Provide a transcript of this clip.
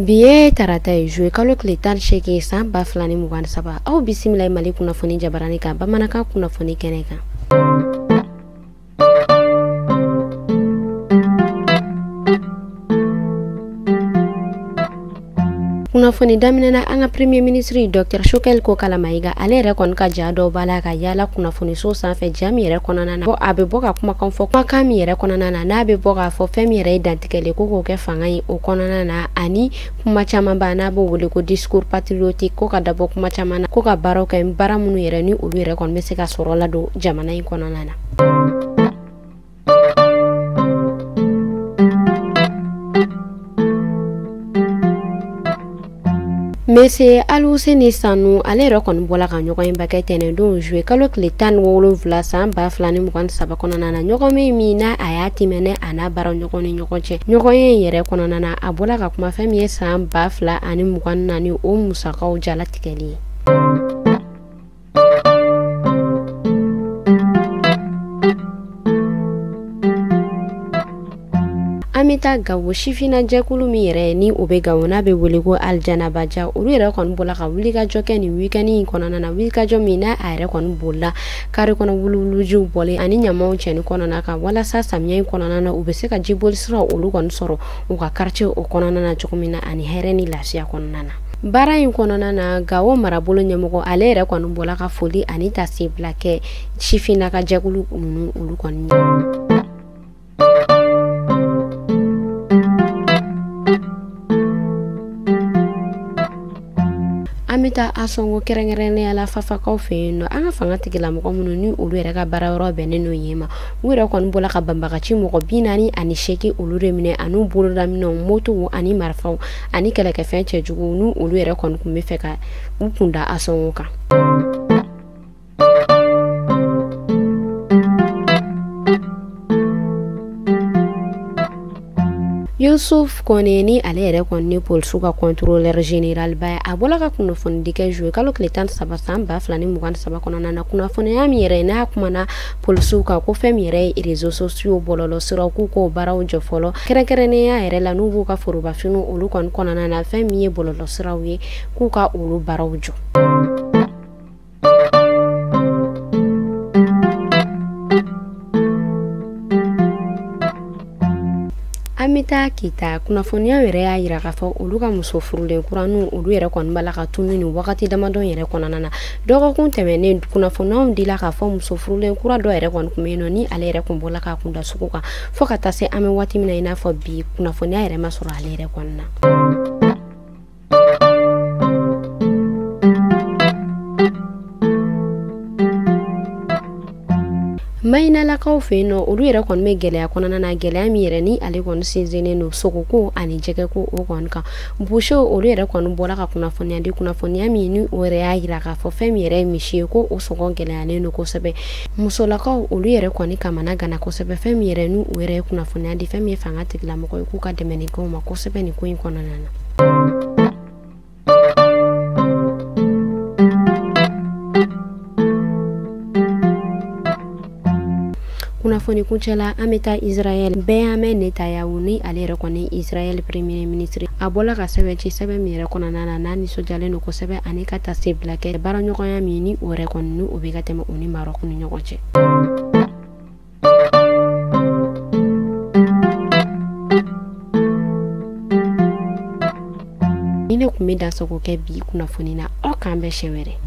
Biye tarata ye joué kalo tile 18 san 2023 aw bisimila Mali kunnafoni jabarani kan bamanankan kunnafoni kɛnɛ kan. Kunnafoni daminɛna an ka premier ministre Dr Choguel Kokala Mayiga ale yɛrɛ kɔni ka ja dɔw b'a la ka yaala kunnafoni so sanfɛ ja min yɛrɛ kɔnɔna na a bɛ bɔ ka kumakan fɔ kumakan min yɛrɛ kɔnɔna na n'a bɛ bɔ k'a fɔ fɛn min yɛrɛ ye dantigɛlen ko k'o kɛ fanga ye o kɔnɔna na ani kuma caman ba n'a bɛ wele ko discours patriotique ko ka dabɔ kuma caman na ko ka baaraw kɛ baara minnu yɛrɛ ni olu yɛrɛ kɔni bɛ se ka sɔrɔ la don jamana in kɔnɔna na. Mese Aluseni Sanu ale yɛrɛ kɔni bɔla ka ɲɔgɔn in bakɛ tɛnɛndon joué kalo tile 17 san 2023 kɔnɔna na ɲɔgɔn min na a y'a tɛmɛnɛ a n'a baara ɲɔgɔn ni ɲɔgɔn cɛ ɲɔgɔn in yɛrɛ kɔnɔna na a bɔla ka kuma fɛn min ye san 2024 o musakaw jalatigɛli ye. Amita Gawo Shifina jɛkulu min yɛrɛ ni o bɛ Gawo n'a bɛ wele ko Aljanabaja olu yɛrɛ kɔni bɔla ka wulikajɔ kɛ nin week-end in kɔnɔna na wulikajɔ min n'a a yɛrɛ kɔni bolila kare kɔnɔ wuluwulujiw bɔlen ani ɲamaw cɛni kɔnɔna kan walasa samiya in kɔnɔna na u bɛ se ka jiboli siraw olu kɔni sɔrɔ u ka quartier o kɔnɔna na cogo min na ani hɛrɛ ni lafiya kɔnɔna na. Baara in kɔnɔna na Gawo marabolo ɲɛmɔgɔ ale yɛrɛ kɔni bɔla ka foli ani tasebila kɛ Shifina ka jɛkulu ninnu olu kɔni ye. An bɛ taa a sɔngo kɛrɛnkɛrɛnnenya la Fafakaw fɛ yen nɔ an ka fanga tigilamɔgɔ minnu ni olu yɛrɛ ka baara yɔrɔ bɛnnen n'o ye ma u yɛrɛ kɔni bɔla ka banbagaci mɔgɔ 48 olu de minɛ ani bolodaminɛw motow ani marifaw ani kɛlɛkɛfɛn cɛjuguw ni olu yɛrɛ kɔni tun bɛ fɛ ka u kunda a sɔngo kan. Yusuf Kone ni ale yɛrɛ kɔni ni polisiw ka contrôleur général ba a bɔla ka kunnafoni di kɛ joué kalo tile 17 san 2023 kɔnɔna na kunnafoniya min yɛrɛ n'a kumana polisiw kan ko fɛn min yɛrɛ ye réseaux sociaux bɔlɔlɔ siraw k'u k'o baaraw jɔ fɔlɔ kɛrɛnkɛrɛnnenya yɛrɛ la n'u b'u ka forobafiniw olu kɔni kɔnɔna na fɛn min ye bɔlɔlɔ siraw ye k'u ka olu baaraw jɔ. Amita Kita kunnafoniya yɛrɛ y'a yira k'a fɔ olu ka muso furulen kura n'u olu yɛrɛ kɔni b'a la ka tunu ni wagati damadɔ yɛrɛ kɔnɔna na dɔgɔkun tɛmɛnen kunnafoniyaw dila k'a fɔ muso furulen kura dɔ yɛrɛ kɔni kun bɛ yen nɔ ni ale yɛrɛ kun bɔla k'a kunda sugu kan fo ka taa se an bɛ waati min na i n'a fɔ bi kunnafoniya yɛrɛ ma sɔrɔ ale yɛrɛ kɔni na. Mayinalakaw fɛ yen nɔ olu yɛrɛ kɔni bɛ gɛlɛya kɔnɔna na gɛlɛya min yɛrɛ ni ale kɔni sinsinnen don sogoko ani jɛgɛko o kɔni kan busew olu yɛrɛ kɔni bɔla ka kunnafoniya di kunnafoniya min ni o yɛrɛ y'a yira k'a fɔ fɛn min yɛrɛ ye misi ye ko o sɔngɔ gɛlɛyalen don kosɛbɛ musolakaw olu yɛrɛ kɔni kamana gana kosɛbɛ fɛn min yɛrɛ ni o yɛrɛ ye kunnafoniya di fɛn min ye fanga tigilamɔgɔ ye k'u ka dɛmɛ ni kɛw ma kosɛbɛ nin ko in kɔnɔna na. Kunnafoni kuncɛla an bɛ taa Israel Benjamin Netanyahu ni ale yɛrɛ kɔni Israel premier ministre a bɔla ka sɛbɛnci sɛbɛn min yɛrɛ kɔnɔna na n'a nisɔndiyalen don kosɛbɛ ani ka tasebila kɛ baaraɲɔgɔnya min ni o yɛrɛ kɔni ni o bɛ ka tɛmɛ o ni Maroc ni ɲɔgɔn cɛ. Ni ne kun bɛ dansago kɛ bi kunnafoni na aw k'an bɛɛ siɲɛ wɛrɛ.